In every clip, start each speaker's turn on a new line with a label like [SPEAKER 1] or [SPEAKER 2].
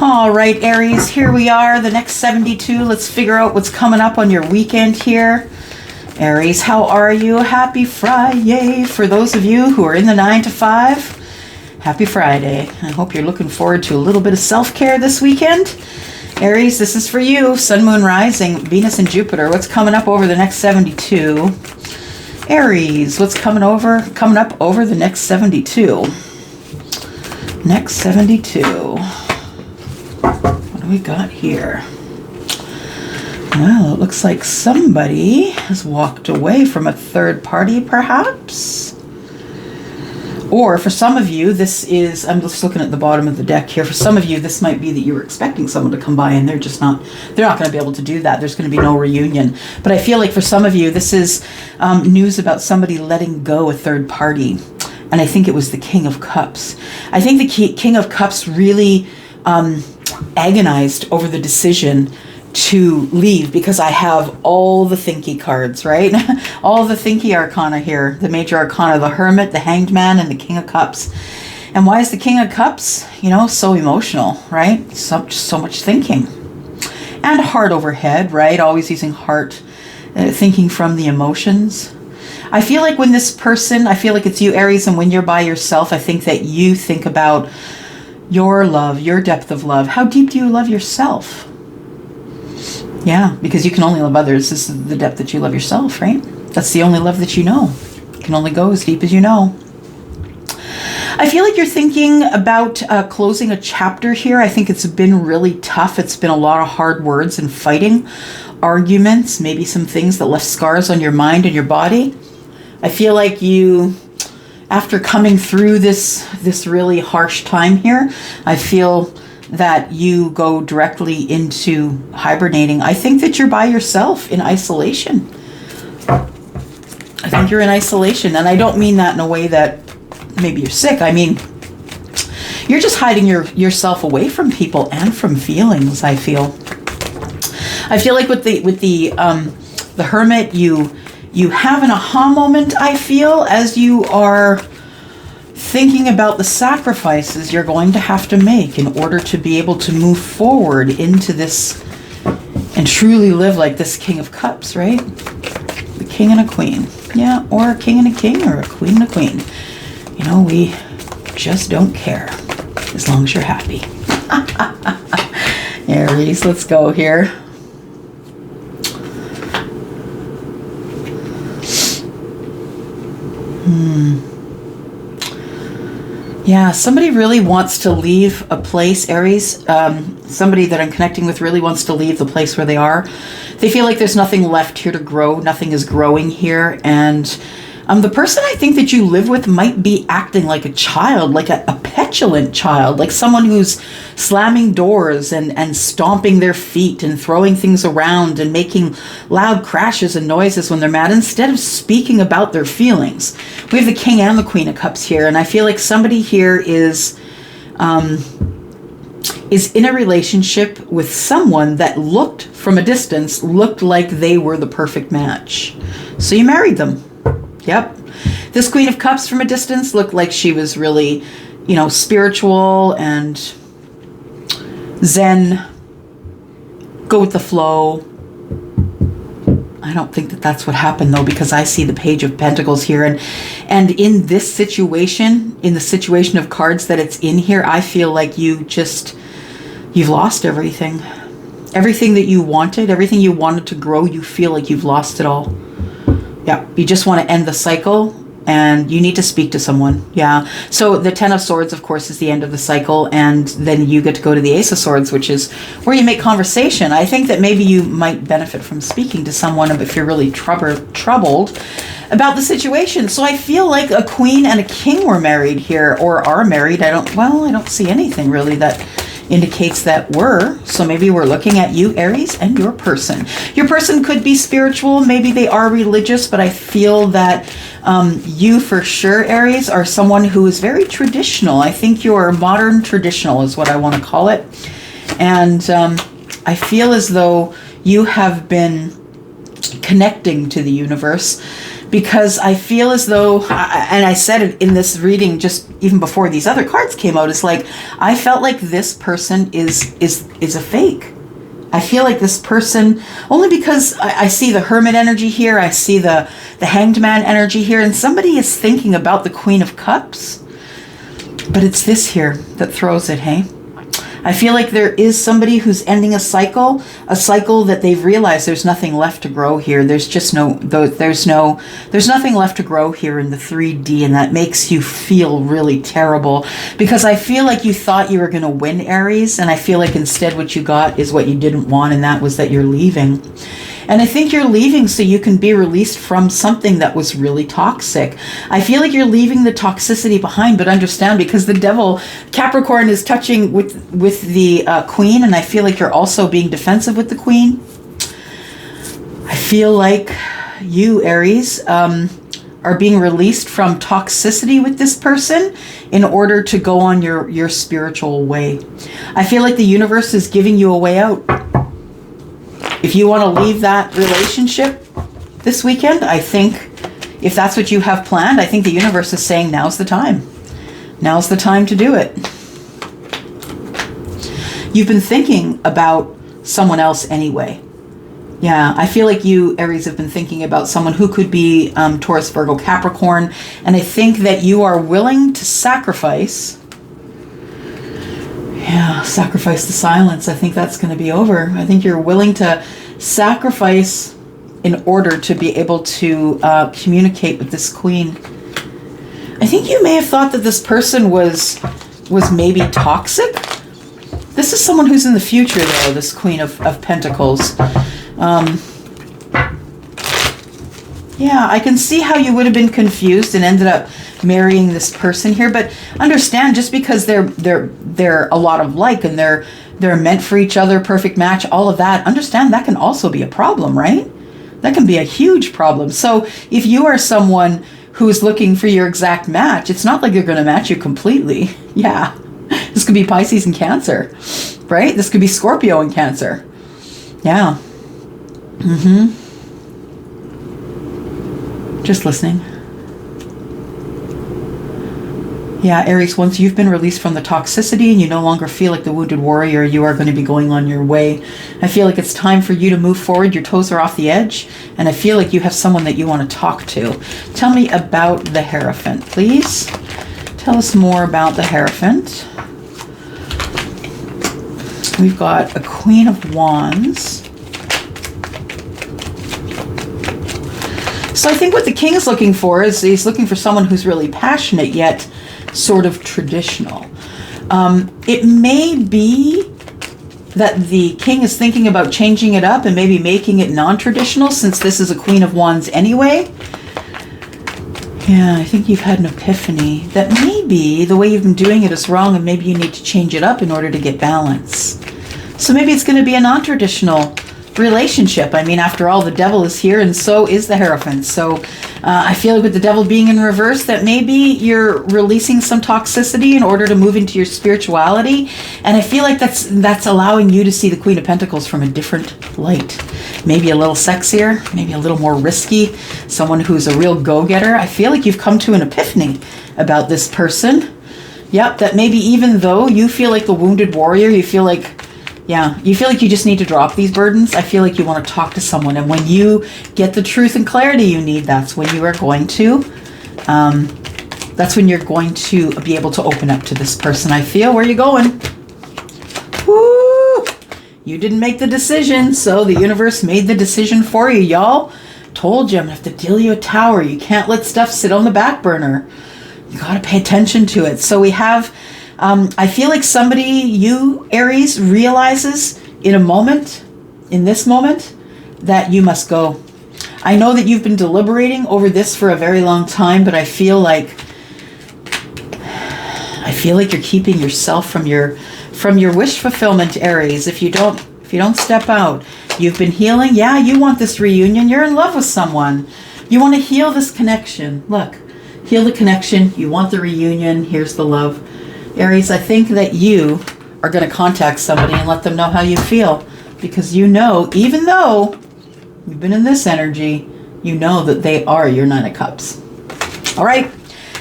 [SPEAKER 1] All right, Aries, here we are, the next 72. Let's figure out what's coming up on your weekend here. Aries, how are you? Happy Friday. For those of you who are in the 9 to 5, happy Friday. I hope you're looking forward to a little bit of self-care this weekend. Aries, this is for you. Sun, Moon, Rising, Venus, and Jupiter. What's coming up over the next 72? Aries, what's coming up over the next 72? Next 72. What do we got here? Well, it looks like somebody has walked away from a third party, perhaps. Or for some of you, this is, I'm just looking at the bottom of the deck here. For some of you, this might be that you were expecting someone to come by and they're not going to be able to do that. There's going to be no reunion. But I feel like for some of you, this is news about somebody letting go a third party. And I think it was the King of Cups. I think the King of Cups really agonized over the decision to leave, because I have all the thinky cards, right? All the thinky arcana here, the major arcana, the Hermit, the Hanged Man, and the King of Cups. And why is the King of Cups, so emotional, right? So much thinking. And heart over head, right? Always using heart, thinking from the emotions. I feel like when this person, I feel like it's you, Aries, and when you're by yourself, I think that you think about your love, your depth of love. How deep do you love yourself? Yeah, because you can only love others. This is the depth that you love yourself, right? That's the only love that you know. You can only go as deep as you know. I feel like you're thinking about closing a chapter here. I think it's been really tough. It's been a lot of hard words and fighting, arguments, maybe some things that left scars on your mind and your body. I feel like you, after coming through this really harsh time here, I feel that you go directly into hibernating. I think that you're by yourself in isolation. I think you're in isolation. And I don't mean that in a way that maybe you're sick. I mean, you're just hiding yourself away from people and from feelings, I feel. I feel like with the Hermit, you have an aha moment, I feel, as you are thinking about the sacrifices you're going to have to make in order to be able to move forward into this and truly live like this King of Cups, right? The King and a Queen. Yeah, or a King and a King, or a Queen and a Queen. We just don't care as long as you're happy. Aries, let's go here. Yeah, somebody really wants to leave a place, Aries. Somebody that I'm connecting with really wants to leave the place where they are. They feel like there's nothing left here to grow. Nothing is growing here. And the person I think that you live with might be acting like a child, like a petulant child, like someone who's slamming doors and stomping their feet and throwing things around and making loud crashes and noises when they're mad, instead of speaking about their feelings. We have the King and the Queen of Cups here, and I feel like somebody here is in a relationship with someone that looked from a distance, looked like they were the perfect match. So you married them. Yep. This Queen of Cups from a distance looked like she was really, spiritual and zen, go with the flow. I don't think that that's what happened, though, because I see the Page of Pentacles here. And in this situation, in the situation of cards that it's in here, I feel like you've lost everything. Everything that you wanted, everything you wanted to grow, you feel like you've lost it all. Yeah, you just want to end the cycle, and you need to speak to someone. Yeah. So the Ten of Swords, of course, is the end of the cycle, and then you get to go to the Ace of Swords, which is where you make conversation. I think that maybe you might benefit from speaking to someone if you're really troubled about the situation. So I feel like a Queen and a King were married here, or are married. I don't see anything really that indicates that were. So maybe we're looking at you, Aries, and your person. Your person could be spiritual. Maybe they are religious, but I feel that you for sure, Aries, are someone who is very traditional. I think you're modern traditional is what I want to call it. And I feel as though you have been connecting to the universe, because I feel as though, and I said it in this reading just even before these other cards came out, it's like I felt like this person is a fake. I feel like this person, only because I see the Hermit energy here, I see the Hanged Man energy here, and somebody is thinking about the Queen of Cups, but it's this here that throws it, hey? I feel like there is somebody who's ending a cycle that they've realized there's nothing left to grow here. There's just there's nothing left to grow here in the 3D, and that makes you feel really terrible, because I feel like you thought you were going to win, Aries, and I feel like instead what you got is what you didn't want, and that was that you're leaving. And I think you're leaving so you can be released from something that was really toxic. I feel like you're leaving the toxicity behind, but understand, because the devil, Capricorn, is touching with the Queen, and I feel like you're also being defensive with the Queen. I feel like you, Aries, are being released from toxicity with this person in order to go on your spiritual way. I feel like the universe is giving you a way out. If you want to leave that relationship this weekend, I think if that's what you have planned, I think the universe is saying now's the time. Now's the time to do it. You've been thinking about someone else anyway. Yeah, I feel like you, Aries, have been thinking about someone who could be Taurus, Virgo, Capricorn, and I think that you are willing to sacrifice. Yeah, sacrifice the silence. I think that's going to be over. I think you're willing to sacrifice in order to be able to communicate with this Queen. I think you may have thought that this person was maybe toxic. This is someone who's in the future, though, this Queen of Pentacles. Yeah, I can see how you would have been confused and ended up marrying this person here, but understand, just because they're a lot of like, and they're meant for each other, perfect match, all of that, understand that can also be a problem, right? That can be a huge problem. So if you are someone who is looking for your exact match, it's not like they're going to match you completely. Yeah, this could be Pisces and Cancer, right? This could be Scorpio and Cancer. Yeah. Just listening. Yeah, Aries, once you've been released from the toxicity and you no longer feel like the wounded warrior, you are going to be going on your way. I feel like it's time for you to move forward. Your toes are off the edge, and I feel like you have someone that you want to talk to. Tell me about the Hierophant, please. Tell us more about the Hierophant. We've got a Queen of Wands. So I think what the King is looking for is he's looking for someone who's really passionate yet sort of traditional. It may be that the King is thinking about changing it up and maybe making it non-traditional, since this is a Queen of Wands anyway. Yeah, I think you've had an epiphany that maybe the way you've been doing it is wrong, and maybe you need to change it up in order to get balance. So maybe it's going to be a non-traditional relationship. I mean, after all, the devil is here, and so is the Hierophant. So I feel like with the devil being in reverse, that maybe you're releasing some toxicity in order to move into your spirituality. And I feel like that's allowing you to see the Queen of Pentacles from a different light. Maybe a little sexier, maybe a little more risky, someone who's a real go-getter. I feel like you've come to an epiphany about this person. Yep, that maybe even though you feel like the wounded warrior, you feel like you just need to drop these burdens. I feel like you want to talk to someone, and when you get the truth and clarity you need, that's when you are going to, that's when you're going to be able to open up to this person. I feel, where are you going? Woo! You didn't make the decision, so the universe made the decision for you, y'all. Told you, I'm going to have to deal you a tower. You can't let stuff sit on the back burner. You got to pay attention to it. So we have... I feel like somebody, you, Aries, realizes in this moment, that you must go. I know that you've been deliberating over this for a very long time, but I feel like you're keeping yourself from your wish fulfillment, Aries. If you don't step out, you've been healing. Yeah, you want this reunion. You're in love with someone. You want to heal this connection. Look, heal the connection. You want the reunion. Here's the love. Aries, I think that you are going to contact somebody and let them know how you feel, because you know, even though you've been in this energy, you know that they are your Nine of Cups. All right.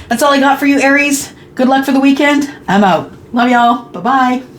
[SPEAKER 1] That's all I got for you, Aries. Good luck for the weekend. I'm out. Love y'all. Bye-bye.